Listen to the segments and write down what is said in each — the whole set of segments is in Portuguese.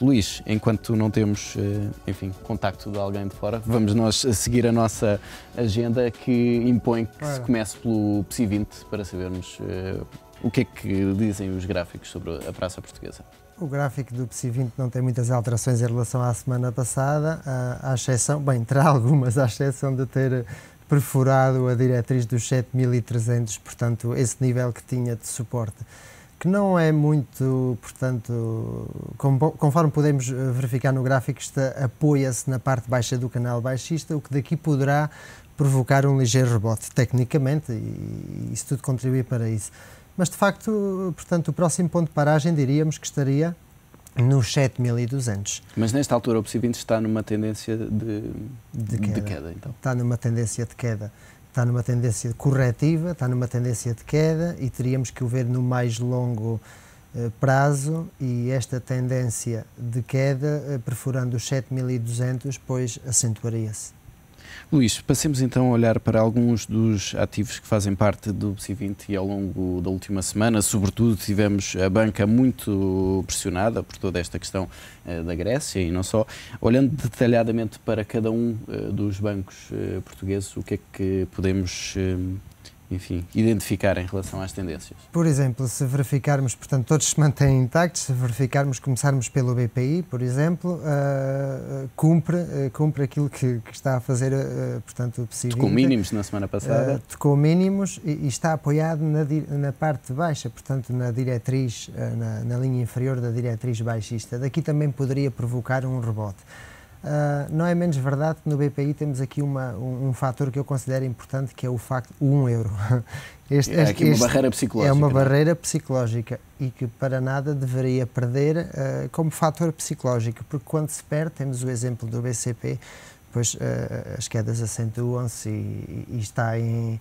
Luís, enquanto não temos, enfim, contacto de alguém de fora, vamos nós seguir a nossa agenda que impõe que se comece pelo PSI 20 para sabermos o que é que dizem os gráficos sobre a Praça Portuguesa. O gráfico do PSI 20 não tem muitas alterações em relação à semana passada, à exceção, bem, terá algumas, à exceção de ter perfurado a diretriz dos 7.300, portanto, esse nível que tinha de suporte, que não é muito, portanto, conforme podemos verificar no gráfico, apoia-se na parte baixa do canal baixista, o que daqui poderá provocar um ligeiro rebote, tecnicamente, e isso tudo contribui para isso. Mas, de facto, portanto, o próximo ponto de paragem diríamos que estaria nos 7.200. Mas nesta altura o PSI 20 está numa tendência de queda, então. Está numa tendência de queda. Está numa tendência corretiva, está numa tendência de queda e teríamos que o ver no mais longo prazo, e esta tendência de queda, perfurando os 7.200, pois acentuaria-se. Luís, passemos então a olhar para alguns dos ativos que fazem parte do PSI 20 e ao longo da última semana, sobretudo tivemos a banca muito pressionada por toda esta questão da Grécia e não só. Olhando detalhadamente para cada um dos bancos portugueses, o que é que podemos, enfim, identificar em relação às tendências? Por exemplo, se verificarmos, portanto, todos se mantêm intactos, se verificarmos, começarmos pelo BPI, por exemplo, cumpre aquilo que está a fazer, portanto, o PSI 20. Tocou mínimos na semana passada. Tocou mínimos e está apoiado na parte baixa, portanto, na diretriz, na linha inferior da diretriz baixista. Daqui também poderia provocar um rebote. Não é menos verdade que no BPI temos aqui um fator que eu considero importante, que é o facto de 1 euro. É aqui uma barreira psicológica. É uma barreira psicológica e que para nada deveria perder como fator psicológico, porque quando se perde, temos o exemplo do BCP, pois as quedas acentuam-se e está em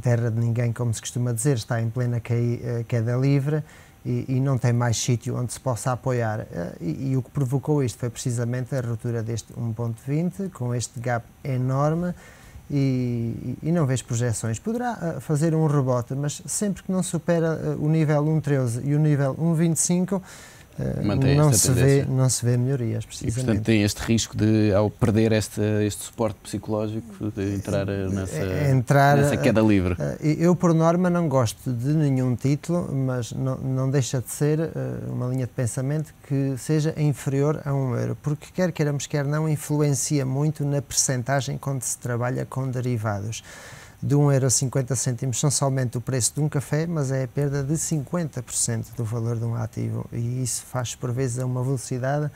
terra de ninguém, como se costuma dizer, está em plena queda livre. E não tem mais sítio onde se possa apoiar. E o que provocou isto foi precisamente a ruptura deste 1.20, com este gap enorme, e não vejo projeções. Poderá fazer um rebote, mas sempre que não supera o nível 1.13 e o nível 1.25, não se vê melhorias, precisamente. E, portanto, tem este risco de, ao perder este suporte psicológico, de entrar nessa queda livre. Eu, por norma, não gosto de nenhum título, mas não deixa de ser uma linha de pensamento que seja inferior a 1 euro, porque quer queiramos, quer não, influencia muito na percentagem quando se trabalha com derivados. De 1,50 € são somente o preço de um café, mas é a perda de 50% do valor de um ativo, e isso faz por vezes a uma velocidade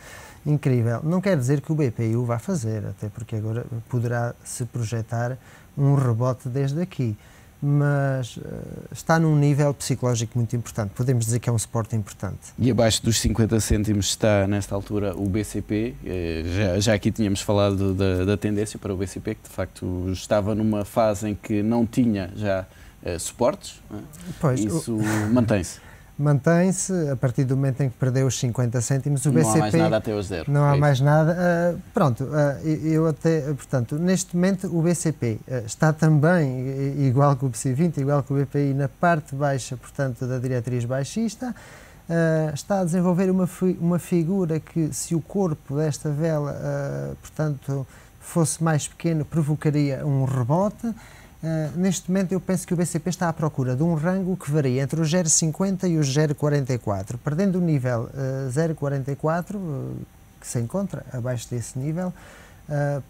incrível. Não quer dizer que o BPI o vá fazer, até porque agora poderá se projetar um rebote desde aqui, mas está num nível psicológico muito importante, podemos dizer que é um suporte importante. E abaixo dos 50 cêntimos está, nesta altura, o BCP. Já aqui tínhamos falado da tendência para o BCP, que de facto estava numa fase em que não tinha já suportes. Pois, isso mantém-se. Mantém-se a partir do momento em que perdeu os 50 cêntimos. O não BCP, há mais nada até aos 0. Não há mais nada. Portanto, neste momento o BCP está também, igual que o PSI 20, igual que o BPI, na parte baixa, portanto, da diretriz baixista. Está a desenvolver uma figura que, se o corpo desta vela, portanto, fosse mais pequeno, provocaria um rebote. Neste momento eu penso que o BCP está à procura de um rango que varia entre o 0,50 e o 0,44. Perdendo o nível 0,44, que se encontra abaixo desse nível,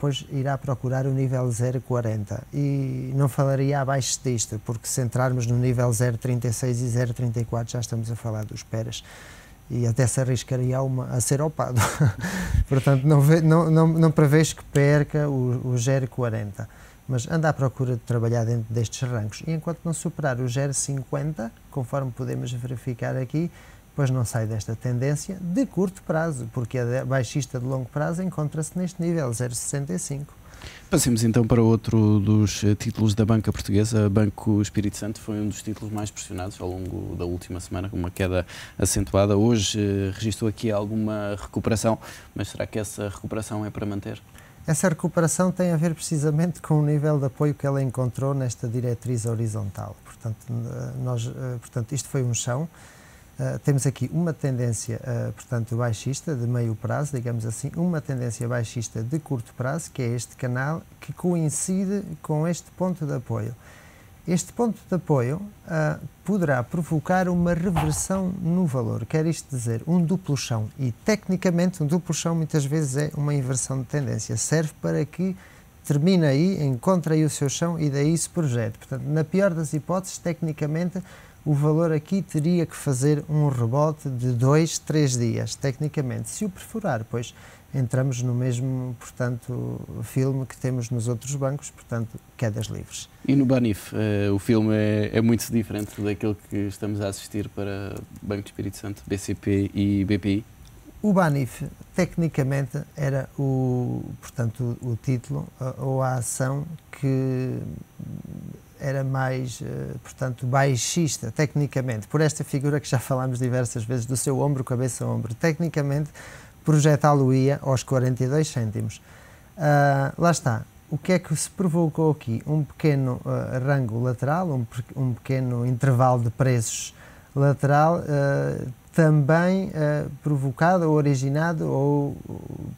pois irá procurar o nível 0,40. E não falaria abaixo disto, porque se entrarmos no nível 0,36 e 0,34 já estamos a falar dos peras. E até se arriscaria a ser opado. Portanto, não prevejo que perca o 0,40. Mas anda à procura de trabalhar dentro destes rangos. E enquanto não superar o 0,50, conforme podemos verificar aqui, pois não sai desta tendência de curto prazo, porque a baixista de longo prazo encontra-se neste nível, 0,65. Passemos então para outro dos títulos da banca portuguesa. Banco Espírito Santo foi um dos títulos mais pressionados ao longo da última semana, com uma queda acentuada. Hoje registrou aqui alguma recuperação, mas será que essa recuperação é para manter? Essa recuperação tem a ver precisamente com o nível de apoio que ela encontrou nesta diretriz horizontal. Portanto, isto foi um chão temos aqui uma tendência, portanto, baixista de meio prazo, digamos assim, uma tendência baixista de curto prazo, que é este canal, que coincide com este ponto de apoio. Este ponto de apoio poderá provocar uma reversão no valor, quer isto dizer, um duplo chão. E, tecnicamente, um duplo chão muitas vezes é uma inversão de tendência. Serve para que termine aí, encontre aí o seu chão e daí se projete. Portanto, na pior das hipóteses, tecnicamente, o valor aqui teria que fazer um rebote de 2, 3 dias, tecnicamente. Se o perfurar, pois entramos no mesmo, portanto, filme que temos nos outros bancos, portanto, quedas livres. E no Banif, o filme é muito diferente daquele que estamos a assistir para Banco do Espírito Santo, BCP e BPI? O Banif, tecnicamente, era portanto, o título ou a ação que era mais, portanto, baixista, tecnicamente, por esta figura que já falámos diversas vezes, do seu ombro, cabeça, ombro. Tecnicamente, projetá-lo-ia aos 42 cêntimos. Lá está. O que é que se provocou aqui? Um pequeno rango lateral, um pequeno intervalo de preços lateral, também provocado ou originado,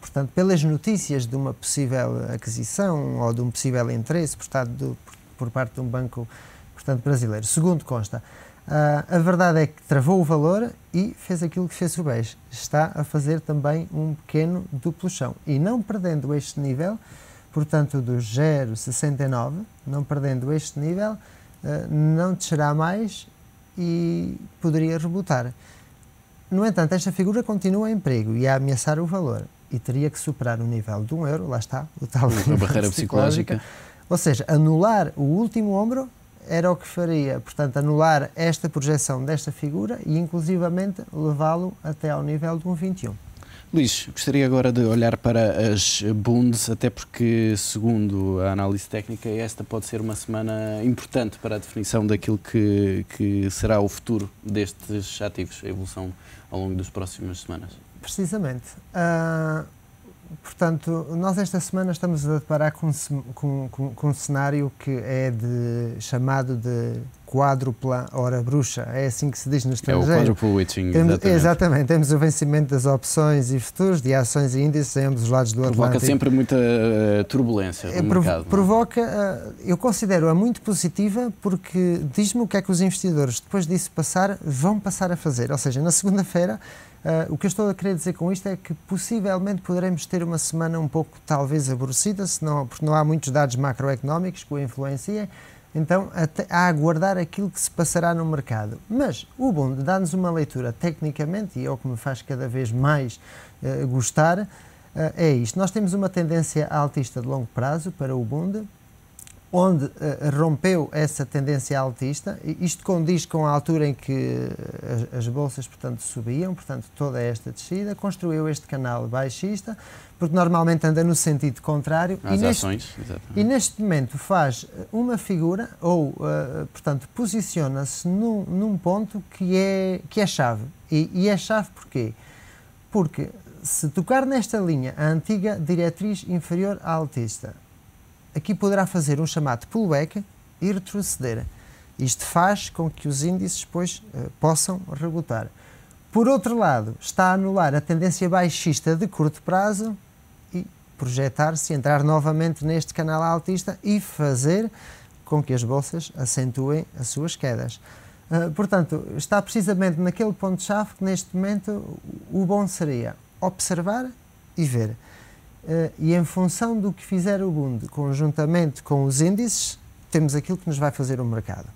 portanto, pelas notícias de uma possível aquisição ou de um possível interesse por parte de um banco, portanto, brasileiro. Segundo consta, a verdade é que travou o valor e fez aquilo que fez o BES. Está a fazer também um pequeno duplo chão. E não perdendo este nível, portanto, do 0,69, não perdendo este nível, não descerá mais e poderia rebotar. No entanto, esta figura continua em perigo e a ameaçar o valor. E teria que superar o nível de €1, lá está, o tal a barreira psicológica. Ou seja, anular o último ombro era o que faria, portanto, anular esta projeção desta figura e, inclusivamente, levá-lo até ao nível de 1,21. Luís, gostaria agora de olhar para as Bunds, até porque, segundo a análise técnica, esta pode ser uma semana importante para a definição daquilo que será o futuro destes ativos, a evolução ao longo das próximas semanas. Precisamente. Portanto, nós esta semana estamos a deparar com um cenário que é chamado de quádrupla hora bruxa, é assim que se diz no estrangeiro. É o quadruple witching, exatamente. Exatamente, temos o vencimento das opções e futuros, de ações e índices em ambos os lados do Atlântico. Provoca sempre muita turbulência no mercado. Provoca, eu considero-a muito positiva porque diz-me o que é que os investidores, depois disso passar, vão passar a fazer. Ou seja, na segunda-feira, o que eu estou a querer dizer com isto é que possivelmente poderemos ter uma semana um pouco talvez aborrecida, porque não há muitos dados macroeconómicos que o influenciem, então a aguardar aquilo que se passará no mercado. Mas o Bund dá-nos uma leitura tecnicamente, e é o que me faz cada vez mais gostar, é isto. Nós temos uma tendência altista de longo prazo para o Bund, onde rompeu essa tendência altista, e isto condiz com a altura em que as bolsas, portanto, subiam, portanto, toda esta descida, construiu este canal baixista, porque normalmente anda no sentido contrário. Às ações, e neste momento faz uma figura, ou, portanto, posiciona-se num ponto que é chave. E é chave porquê? Porque se tocar nesta linha, a antiga diretriz inferior à altista, aqui poderá fazer um chamado pullback e retroceder. Isto faz com que os índices depois possam rebotar. Por outro lado, está a anular a tendência baixista de curto prazo e projetar-se, entrar novamente neste canal altista e fazer com que as bolsas acentuem as suas quedas. Portanto, está precisamente naquele ponto-chave que neste momento o bom seria observar e ver. E em função do que fizer o Bund, conjuntamente com os índices, temos aquilo que nos vai fazer o mercado.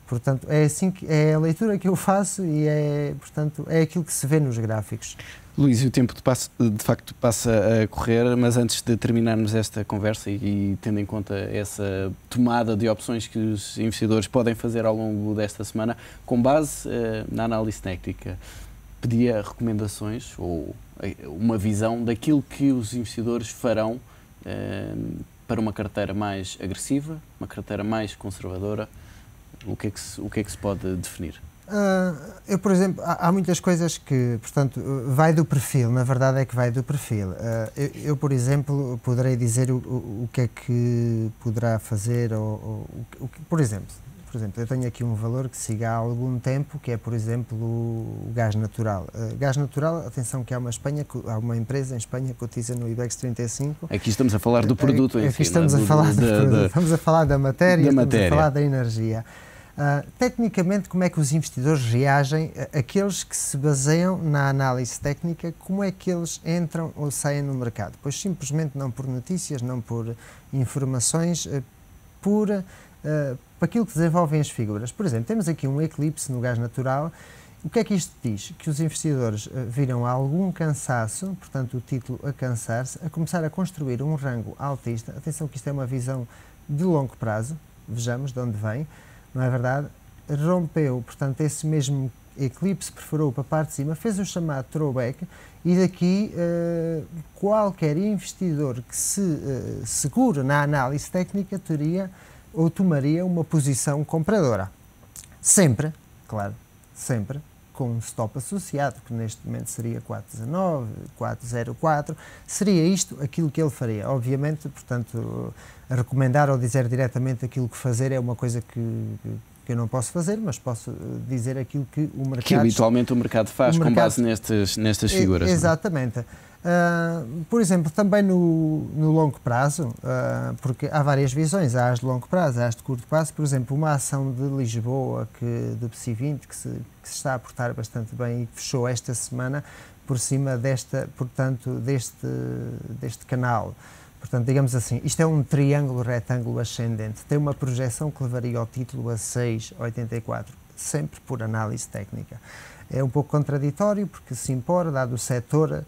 Portanto, é assim que é a leitura que eu faço e portanto, é aquilo que se vê nos gráficos. Luís, o tempo de facto passa a correr, mas antes de terminarmos esta conversa e tendo em conta essa tomada de opções que os investidores podem fazer ao longo desta semana, com base na análise técnica, pedia recomendações ou uma visão daquilo que os investidores farão para uma carteira mais agressiva, uma carteira mais conservadora. O que é que se pode definir? Eu, por exemplo, há muitas coisas que, portanto, vai do perfil, na verdade é que vai do perfil. Eu, por exemplo, poderei dizer o que é que poderá fazer, por exemplo, Por exemplo, eu tenho aqui um valor que siga há algum tempo, que é, por exemplo, o gás natural. Gás natural, atenção que há uma empresa em Espanha que cotiza no IBEX 35. Aqui estamos a falar do produto em si. Aqui estamos a falar do produto, estamos a falar da matéria, estamos a falar da energia. Tecnicamente, como é que os investidores reagem, aqueles que se baseiam na análise técnica, como é que eles entram ou saem no mercado? Pois simplesmente não por notícias, não por informações, para aquilo que desenvolvem as figuras. Por exemplo, temos aqui um eclipse no gás natural. O que é que isto diz? Que os investidores viram algum cansaço, portanto o título a cansar-se, a começar a construir um rango altista. Atenção que isto é uma visão de longo prazo, vejamos de onde vem, não é verdade? Rompeu, portanto, esse mesmo eclipse, perfurou para a parte de cima, fez o chamado throwback e daqui qualquer investidor que se segure na análise técnica teria ou tomaria uma posição compradora. Sempre, claro, sempre com um stop associado, que neste momento seria 4,19, 4,04, seria isto aquilo que ele faria. Obviamente, portanto, recomendar ou dizer diretamente aquilo que fazer é uma coisa que eu não posso fazer, mas posso dizer aquilo que o mercado... Que habitualmente o mercado faz com base nestas figuras. Exatamente. Por exemplo, também no longo prazo, porque há várias visões, há as de longo prazo, há as de curto prazo. Por exemplo, uma ação de Lisboa, do PSI 20, que se está a portar bastante bem e que fechou esta semana por cima deste canal. Portanto, digamos assim, isto é um triângulo retângulo ascendente, tem uma projeção que levaria ao título a 6,84, sempre por análise técnica. É um pouco contraditório porque se impõe, dado o setor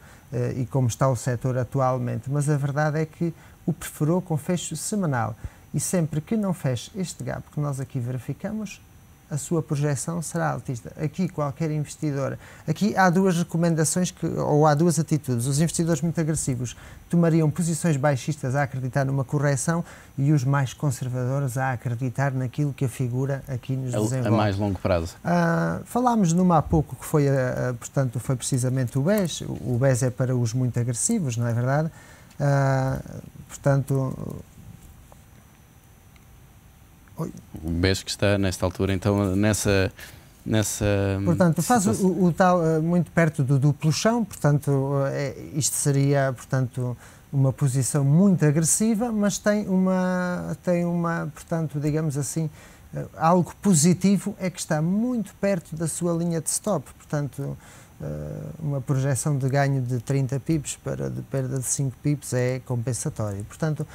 e como está o setor atualmente, mas a verdade é que o perfurou com fecho semanal e sempre que não feche este gap que nós aqui verificamos, a sua projeção será altista. Aqui qualquer investidor, aqui há duas recomendações ou há duas atitudes. Os investidores muito agressivos tomariam posições baixistas a acreditar numa correção e os mais conservadores a acreditar naquilo que a figura aqui nos desenvolve. A mais longo prazo. Falámos numa há pouco que foi, portanto, foi precisamente o BES. O BES é para os muito agressivos, não é verdade? Portanto... O BES que está nesta altura, então, nessa portanto, faz o tal muito perto do duplo chão, portanto, isto seria, portanto, uma posição muito agressiva, mas tem uma, portanto, digamos assim, algo positivo é que está muito perto da sua linha de stop, portanto, uma projeção de ganho de 30 pips para de perda de 5 pips é compensatório. Portanto,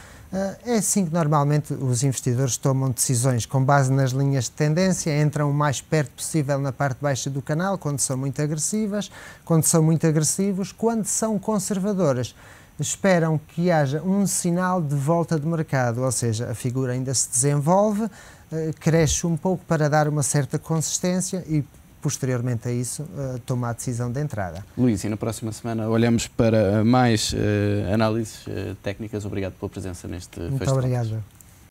é assim que normalmente os investidores tomam decisões com base nas linhas de tendência, entram o mais perto possível na parte baixa do canal, quando são muito agressivas, quando são muito agressivos, quando são conservadoras. Esperam que haja um sinal de volta de mercado, ou seja, a figura ainda se desenvolve, cresce um pouco para dar uma certa consistência e posteriormente a isso, toma a decisão de entrada. Luís, e na próxima semana olhamos para mais análises técnicas. Obrigado pela presença neste festival. Muito obrigado.